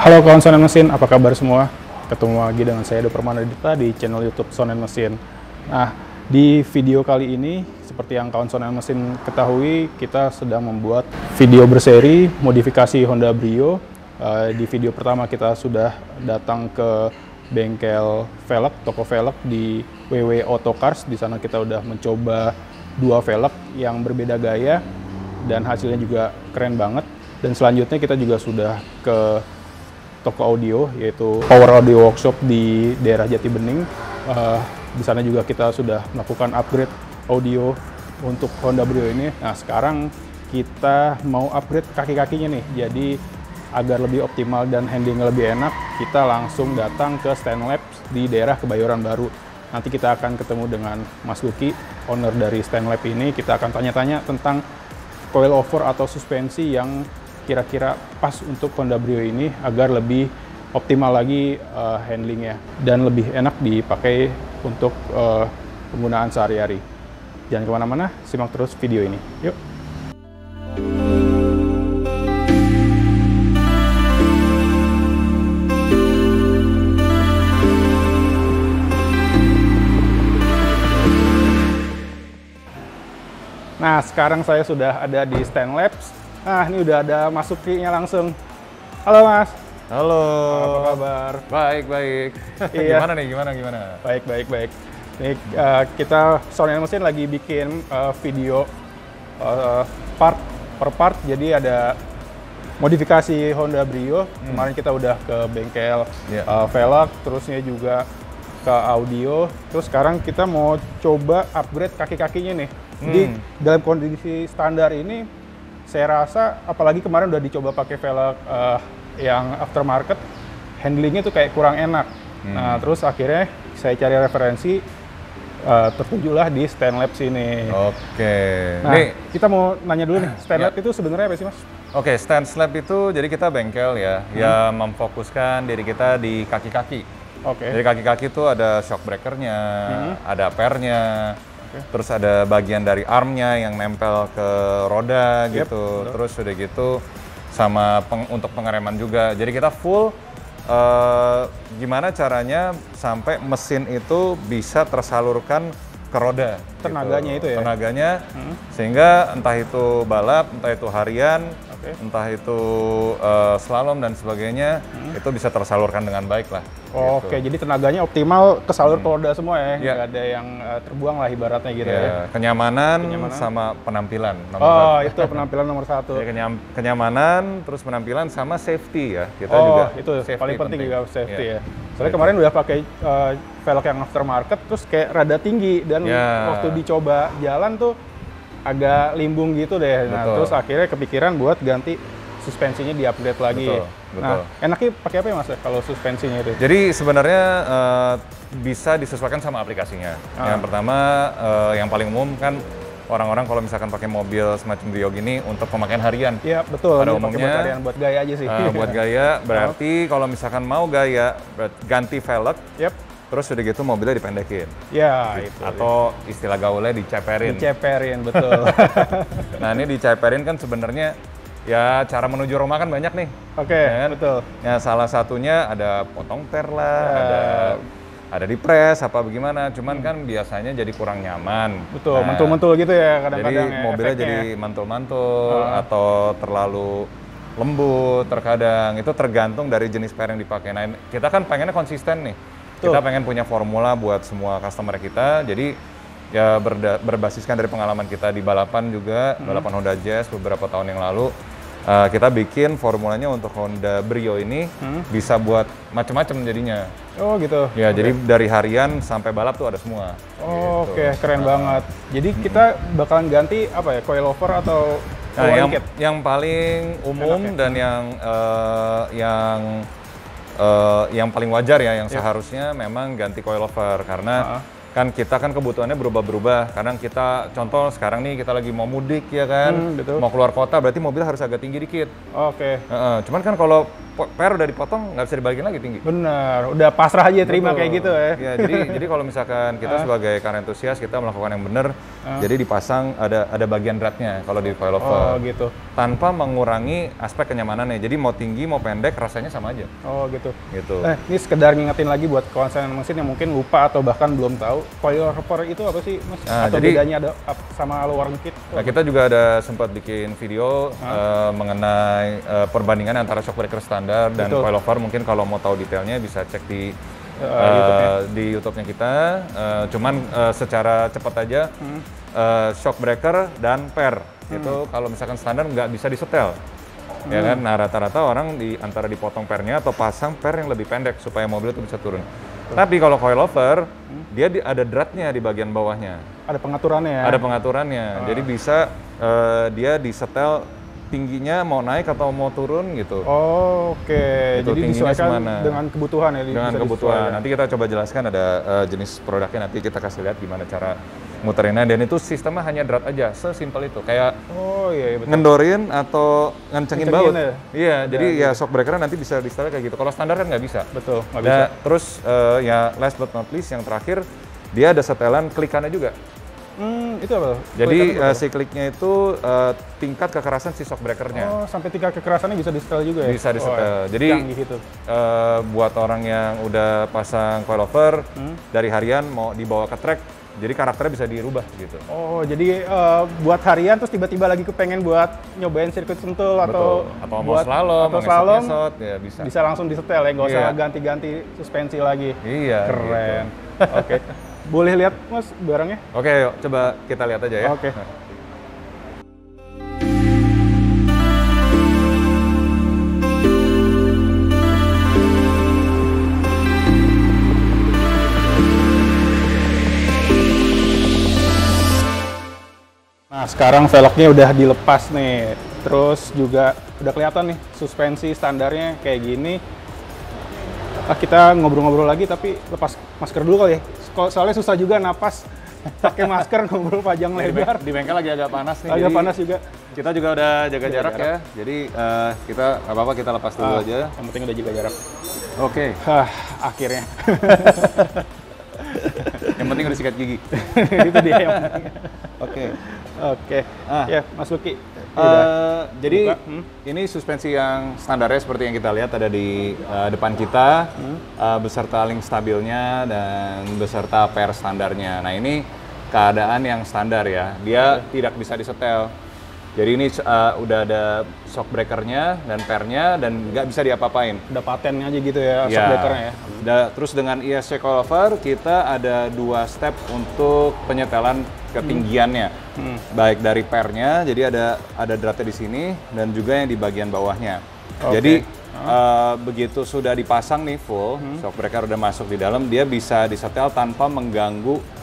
Halo kawan Sound & Mesin, apa kabar semua? Ketemu lagi dengan saya, Edo Permanadita di channel YouTube Sound & Mesin. Nah, di video kali ini, seperti yang kawan Sound & Mesin ketahui, kita sedang membuat video berseri modifikasi Honda Brio. Di video pertama kita sudah datang ke bengkel velg, toko velg di WW Auto Cars. Di sana kita udah mencoba dua velg yang berbeda gaya dan hasilnya juga keren banget. Dan selanjutnya kita juga sudah ke toko audio, yaitu Power Audio Workshop di daerah Jatibening. Di sana juga kita sudah melakukan upgrade audio untuk Honda Brio ini. Nah, sekarang kita mau upgrade kaki-kakinya nih. Jadi agar lebih optimal dan handlingnya lebih enak, kita langsung datang ke Stanlabs di daerah Kebayoran Baru. Nanti kita akan ketemu dengan Mas Luki, owner dari Stanlabs ini. Kita akan tanya-tanya tentang coil over atau suspensi yang kira-kira pas untuk Honda Brio ini agar lebih optimal lagi handlingnya dan lebih enak dipakai untuk penggunaan sehari-hari. Jangan kemana-mana, simak terus video ini. Yuk! Nah, sekarang saya sudah ada di Stanlabs. Nah, ini udah ada Mas Luki-nya langsung. Halo Mas. Halo. Apa kabar? Baik, baik. Iya. Gimana nih, gimana? Baik. Ini kita Sound & Mesin lagi bikin video part per part. Jadi ada modifikasi Honda Brio. Kemarin kita udah ke bengkel velg, terusnya juga ke audio. Terus sekarang kita mau coba upgrade kaki-kakinya nih. Jadi dalam kondisi standar ini, saya rasa apalagi kemarin udah dicoba pakai velg yang aftermarket, handlingnya tuh kayak kurang enak. Nah, terus akhirnya saya cari referensi, tertujulah di Stanlabs ini. Oke. Nah, nih kita mau nanya dulu nih, Stanlabs itu sebenarnya apa sih, Mas? Oke, Stanlabs itu jadi kita bengkel ya, yang memfokuskan diri kita di kaki-kaki. Oke. Jadi kaki-kaki itu ada shock breakernya, ada pernya. Terus ada bagian dari armnya yang nempel ke roda gitu. Terus udah gitu sama untuk pengereman juga. Jadi kita full gimana caranya sampai mesin itu bisa tersalurkan ke roda. Tenaganya gitu. itu ya? Tenaganya sehingga entah itu balap, entah itu harian, entah itu slalom dan sebagainya, itu bisa tersalurkan dengan baik lah. Oke, jadi tenaganya optimal kesalur ke roda semua ya? Nggak ada yang terbuang lah ibaratnya gitu ya? Kenyamanan sama penampilan nomor satu. Itu penampilan nomor satu. Ya, kenyamanan, terus penampilan sama safety ya. Kita juga itu paling penting juga safety ya. Soalnya Itu. kemarin udah pakai velg yang aftermarket, terus kayak rada tinggi dan waktu dicoba jalan tuh agak limbung gitu deh. Nah, terus akhirnya kepikiran buat ganti suspensinya, di-upgrade lagi. Betul. Nah, enaknya pakai apa ya Mas kalau suspensinya itu? Jadi sebenarnya bisa disesuaikan sama aplikasinya. Yang pertama, yang paling umum kan orang-orang kalau misalkan pakai mobil semacam Brio gini untuk pemakaian harian. Iya, betul. Pada umumnya buat gaya aja sih. Buat gaya, berarti kalau misalkan mau gaya, ganti velg, terus udah gitu mobilnya dipendekin. Ya, itu. Atau istilah gaulnya diceperin. Diceperin, betul. Nah, ini diceperin kan sebenarnya ya cara menuju rumah kan banyak nih. Oke, ya kan? betul. Ya salah satunya ada potong ter lah, ada di press apa bagaimana. Cuman kan biasanya jadi kurang nyaman. Betul, mantul-mantul gitu ya kadang-kadang. Jadi mobilnya jadi mantul-mantul atau terlalu lembut terkadang. Itu tergantung dari jenis per yang dipakai. Nah, kita kan pengennya konsisten nih. Kita pengen punya formula buat semua customer kita. Jadi ya berbasiskan dari pengalaman kita di balapan juga, balapan Honda Jazz beberapa tahun yang lalu. kita bikin formulanya untuk Honda Brio ini bisa buat macam-macam jadinya. Oh gitu. Ya, jadi dari harian sampai balap tuh ada semua. Oh, Oke, keren banget. Jadi kita bakalan ganti apa ya, coilover atau Nah, kit? yang paling umum dan yang paling wajar ya, yang seharusnya memang ganti coilover karena kan kita kan kebutuhannya berubah-berubah. Kadang kita, contoh sekarang nih kita lagi mau mudik ya kan, mau keluar kota, berarti mobil harus agak tinggi dikit. Oke. Cuman kan kalau per udah dipotong nggak bisa dibalikin lagi tinggi. Benar, udah pasrah aja terima kayak gitu ya. Ya, jadi kalau misalkan kita sebagai car enthusiast kita melakukan yang benar, jadi dipasang ada bagian dratnya kalau di coilover. Oh gitu. Tanpa mengurangi aspek kenyamanannya. Jadi mau tinggi mau pendek rasanya sama aja. Oh gitu. Gitu. Ini sekedar ngingetin lagi buat konsumen mesin yang mungkin lupa atau bahkan belum tahu, coilover itu apa sih, Mas? Atau bedanya ada sama luaran kit? Nah, kita juga ada sempat bikin video mengenai perbandingan antara shockbreaker standar dan coilover. Mungkin kalau mau tahu detailnya bisa cek di YouTube-nya kita. Cuman secara cepat aja, shockbreaker dan per itu kalau misalkan standar nggak bisa disetel. Ya kan, nah rata-rata orang antara dipotong pernya atau pasang per yang lebih pendek supaya mobil itu bisa turun. Tapi kalau coilover, dia ada dratnya di bagian bawahnya. Ada pengaturannya ya? Ada pengaturannya, jadi bisa dia disetel tingginya mau naik atau mau turun gitu. Oh, Oke. Jadi disesuaikan dengan kebutuhan ya? Dengan kebutuhan. Nanti kita coba jelaskan ada jenis produknya, nanti kita kasih lihat gimana cara muterinnya. Dan itu sistemnya hanya drat aja, sesimpel itu. Kayak betul. ngendorin atau ngencengin baut. Ya? Iya, jadi ya shockbreaker nanti bisa di setel kayak gitu. Kalau standar kan nggak bisa. Betul, nggak bisa. Terus ya last but not least yang terakhir, dia ada setelan klikannya juga. Itu apa? Jadi si kliknya itu tingkat kekerasan si shockbreakernya. Oh, sampai tingkat kekerasannya bisa disetel juga ya? Bisa disetel. Jadi buat orang yang udah pasang coilover dari harian mau dibawa ke track, jadi karakternya bisa dirubah gitu. Oh, jadi buat harian terus tiba-tiba lagi kepengen buat nyobain sirkuit sentul atau mau slalom, ya bisa langsung disetel ya, nggak usah ganti-ganti suspensi lagi. Iya. Keren. Gitu. Oke. Boleh lihat Mas barangnya? Oke, yuk coba kita lihat aja ya. Oke. Nah, sekarang velgnya udah dilepas nih. Terus juga udah kelihatan nih suspensi standarnya kayak gini. Kita ngobrol-ngobrol lagi tapi lepas masker dulu kali ya. Soalnya susah juga napas pakai masker ngobrol panjang lebar. Di bengkel lagi agak panas nih. Agak panas juga. Kita juga udah jaga jarak ya. Jadi kita nggak apa-apa, kita lepas dulu aja. Yang penting udah jaga jarak. Oke. Akhirnya. Yang penting udah sikat gigi. Itu dia yang penting. Oke. Ya, Mas Luki. Jadi ini suspensi yang standarnya seperti yang kita lihat ada di depan kita, beserta link stabilnya dan beserta per standarnya. Nah ini keadaan yang standar ya, dia tidak bisa disetel. Jadi ini udah ada shockbreakernya dan pernya dan nggak bisa diapa-apain. Udah patennya aja gitu ya, shockbreakernya ya. Terus dengan ESC coilover kita ada 2 step untuk penyetelan ketinggiannya, baik dari pernya, jadi ada dratnya di sini dan juga yang di bagian bawahnya. Jadi begitu sudah dipasang nih full, shockbreaker udah masuk di dalam, dia bisa disetel tanpa mengganggu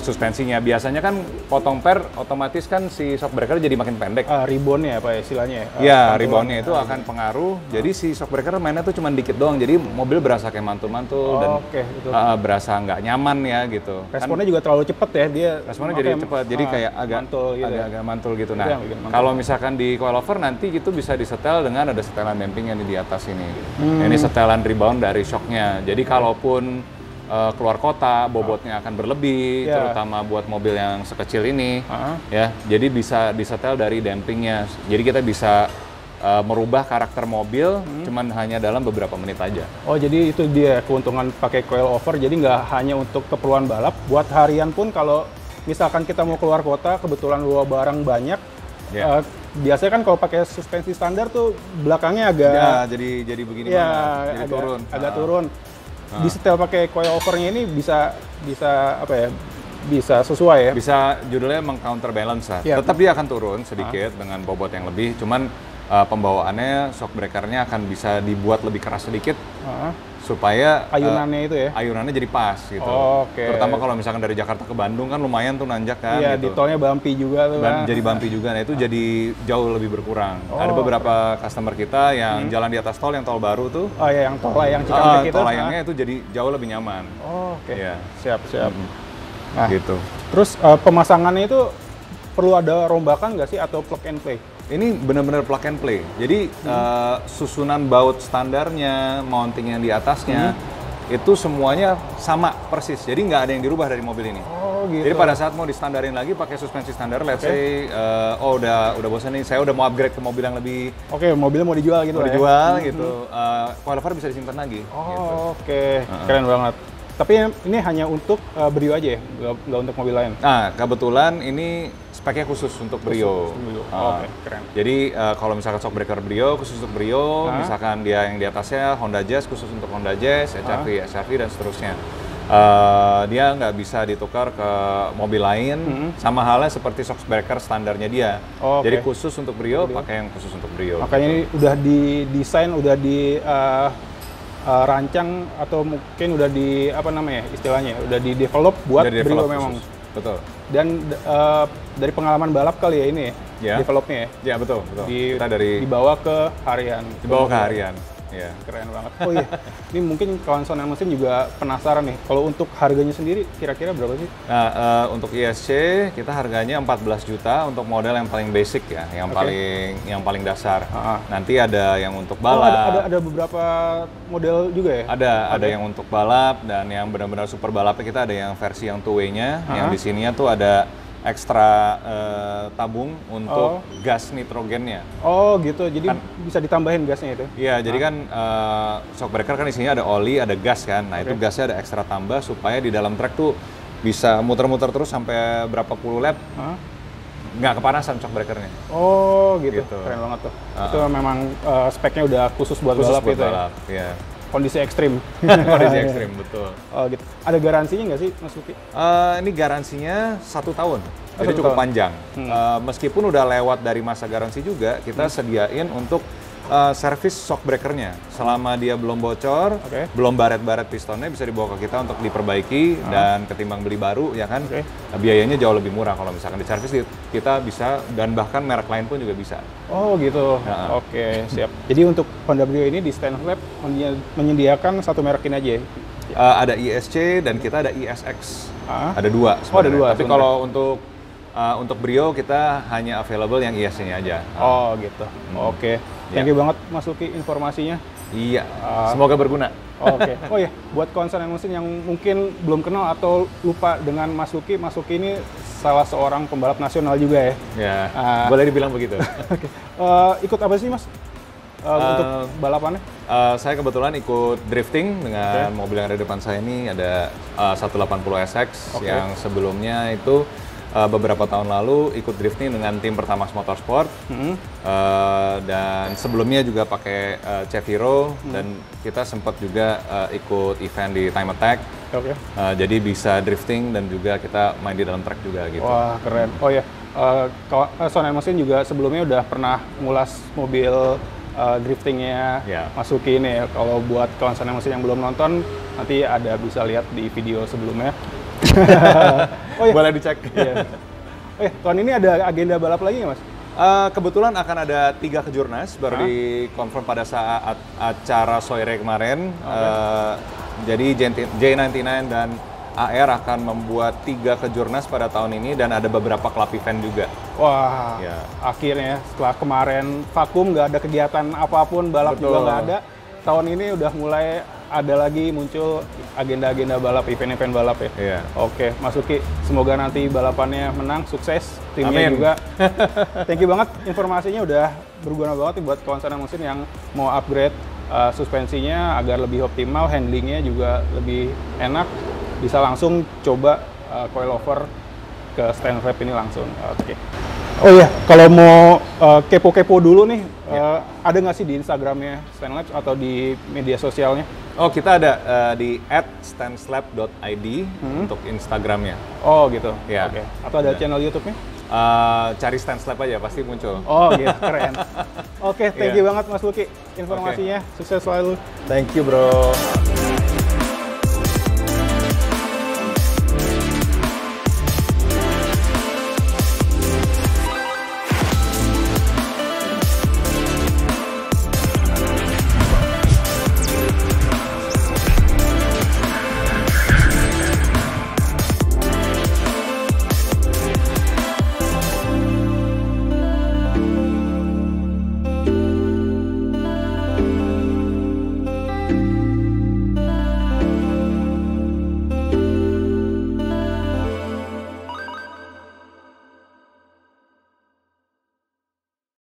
suspensinya. Biasanya kan potong per otomatis kan si shockbreaker jadi makin pendek. Reboundnya apa ya istilahnya ya? Iya, reboundnya itu akan pengaruh. Jadi si shockbreaker mainnya tuh cuma dikit doang. Jadi mobil berasa kayak mantul-mantul dan berasa nggak nyaman ya gitu. Responnya juga terlalu cepet ya dia. Responnya jadi cepet. Jadi kayak agak mantul gitu. Nah, kalau misalkan di coilover nanti itu bisa disetel dengan ada setelan damping yang di atas ini. Ini setelan rebound dari shocknya. Jadi kalaupun keluar kota, bobotnya akan berlebih, terutama buat mobil yang sekecil ini, ya. Jadi bisa disetel dari dampingnya. Jadi kita bisa merubah karakter mobil, cuman hanya dalam beberapa menit aja. Oh, jadi itu dia keuntungan pakai coilover. Jadi nggak hanya untuk keperluan balap, buat harian pun kalau misalkan kita mau keluar kota, kebetulan bawa barang banyak. Biasanya kan kalau pakai suspensi standar tuh belakangnya agak jadi begini jadi agak turun. Disetel pakai coilovernya ini bisa apa ya? Bisa sesuai ya? Bisa judulnya meng-counterbalance lah. Tetap dia akan turun sedikit dengan bobot yang lebih, cuman pembawaannya shock breakernya akan bisa dibuat lebih keras sedikit supaya ayunannya itu ya? Ayunannya jadi pas gitu. Oke. Terutama kalau misalkan dari Jakarta ke Bandung kan lumayan tuh nanjak kan. Iya, gitu. di tolnya bumpy juga tuh kan. Jadi bumpy juga, nah itu jadi jauh lebih berkurang. Ada beberapa customer kita yang jalan di atas tol, yang tol baru tuh. Oh iya, yang tol layang Cikampek itu. Tol layangnya itu jadi jauh lebih nyaman. Oke. Iya. Siap. Nah, gitu. Terus pemasangannya itu perlu ada rombakan nggak sih atau plug and play? Ini benar-benar plug and play. Jadi susunan baut standarnya, mounting yang di atasnya, itu semuanya sama persis. Jadi nggak ada yang dirubah dari mobil ini. Oh gitu. Jadi pada saat mau distandarin lagi pakai suspensi standar, let's say, udah bosan nih, saya udah mau upgrade ke mobil yang lebih. Oke, mobilnya mau dijual gitu. Mau dijual gitu. Coilover bisa disimpan lagi. Oh, gitu. Oke. Keren banget. Tapi ini hanya untuk Brio aja ya, nggak untuk mobil lain? Nah, kebetulan ini speknya khusus untuk Brio. Oke, keren. Jadi kalau misalkan shock breaker Brio, khusus untuk Brio, misalkan dia yang di atasnya Honda Jazz, khusus untuk Honda Jazz, HRV, dan seterusnya. Dia nggak bisa ditukar ke mobil lain, sama halnya seperti shock breaker standarnya dia. Jadi khusus untuk Brio, pakai yang khusus untuk Brio. Makanya ini udah didesain, udah di rancang atau mungkin udah di apa namanya istilahnya udah di develop buat Brio memang. Betul. Dan dari pengalaman balap kali ya ini ya, developnya ya. Ya betul. Kita dibawa ke harian. Dibawa ke harian. Ya. Keren banget. Oh iya, ini mungkin kawan Sonen Mesin juga penasaran nih. Kalau untuk harganya sendiri kira-kira berapa sih? Nah, untuk ISC kita harganya 14 juta untuk model yang paling basic ya, yang paling dasar. Nanti ada yang untuk balap. Ada beberapa model juga ya? Ada yang untuk balap dan yang benar-benar super balapnya kita ada yang versi yang two-way-nya. Yang di sininya tuh ada ekstra tabung untuk gas nitrogennya. Oh gitu, jadi bisa ditambahin gasnya itu? Iya, jadi kan shock breaker kan isinya ada oli, ada gas kan. Nah itu gasnya ada ekstra tambah supaya di dalam trek tuh bisa muter-muter terus sampai berapa puluh lap. Nggak kepanasan shock breakernya. Oh gitu. Keren banget tuh. Itu memang speknya udah khusus buat balap itu ya? Kondisi ekstrim. Kondisi ekstrim, betul. Oh gitu. Ada garansinya nggak sih, Mas Luki? Ini garansinya 1 tahun. Jadi cukup panjang. Meskipun udah lewat dari masa garansi juga, kita sediain untuk servis shock breakernya. Selama dia belum bocor, belum baret-baret pistonnya, bisa dibawa ke kita untuk diperbaiki. Dan ketimbang beli baru, ya kan, biayanya jauh lebih murah. Kalau misalkan diservis, kita bisa, dan bahkan merek lain pun juga bisa. Oh gitu. Oke, siap. Jadi untuk Honda Brio ini di Stanley Lab menyediakan satu merek ini aja ya? Ada ISC dan kita ada ISX. Ada 2 sebenarnya. Oh, ada 2. Tapi kalau untuk Brio kita hanya available yang ISC-nya aja. Oh gitu. Oke. Thank you banget Mas Luki informasinya. Iya. Semoga berguna. Oke. Oh ya, buat konsen mesin yang mungkin belum kenal atau lupa dengan Mas Luki ini salah seorang pembalap nasional juga ya. Ya. Boleh dibilang begitu. Oke. Ikut apa sih Mas? Untuk balapannya? Saya kebetulan ikut drifting dengan mobil yang ada di depan saya ini, ada 180 SX yang sebelumnya itu beberapa tahun lalu ikut drifting dengan tim Pertamax Motorsport. Dan sebelumnya juga pakai Ceviro dan kita sempat juga ikut event di Time Attack. Jadi bisa drifting dan juga kita main di dalam track juga gitu. Wah keren. Oh ya, Sonen Mesin juga sebelumnya udah pernah ngulas mobil driftingnya Mas Luki ini ya. Kalau buat kawan Sonen Mesin yang belum nonton, nanti ada bisa lihat di video sebelumnya. Oh iya. Boleh dicek. Iya. Tahun ini ada agenda balap lagi nggak Mas? Kebetulan akan ada 3 kejurnas, baru dikonfirm pada saat acara Soire kemarin. Jadi J99 dan AR akan membuat 3 kejurnas pada tahun ini dan ada beberapa club event juga. Wah, akhirnya setelah kemarin vakum, nggak ada kegiatan apapun, balap juga nggak ada. Tahun ini udah mulai ada lagi muncul agenda-agenda balap, event-event balap ya. Iya. Oke, Mas Luki, semoga nanti balapannya menang, sukses, timnya juga. Thank you banget, informasinya udah berguna banget buat kawan Sonen Mesin yang mau upgrade suspensinya agar lebih optimal, handlingnya juga lebih enak. Bisa langsung coba coilover ke Stanley Lab ini langsung. Oke. Oh iya, kalau mau kepo-kepo dulu nih, ada nggak sih di Instagramnya Stanley Lab atau di media sosialnya? Oh, kita ada di @stanslab.id untuk Instagramnya. Oh gitu. Ya. Oke. Atau ada channel YouTube-nya? cari stand slab aja pasti muncul. Oh gitu, keren. Oke, thank you banget Mas Luki informasinya. Sukses selalu. Thank you bro.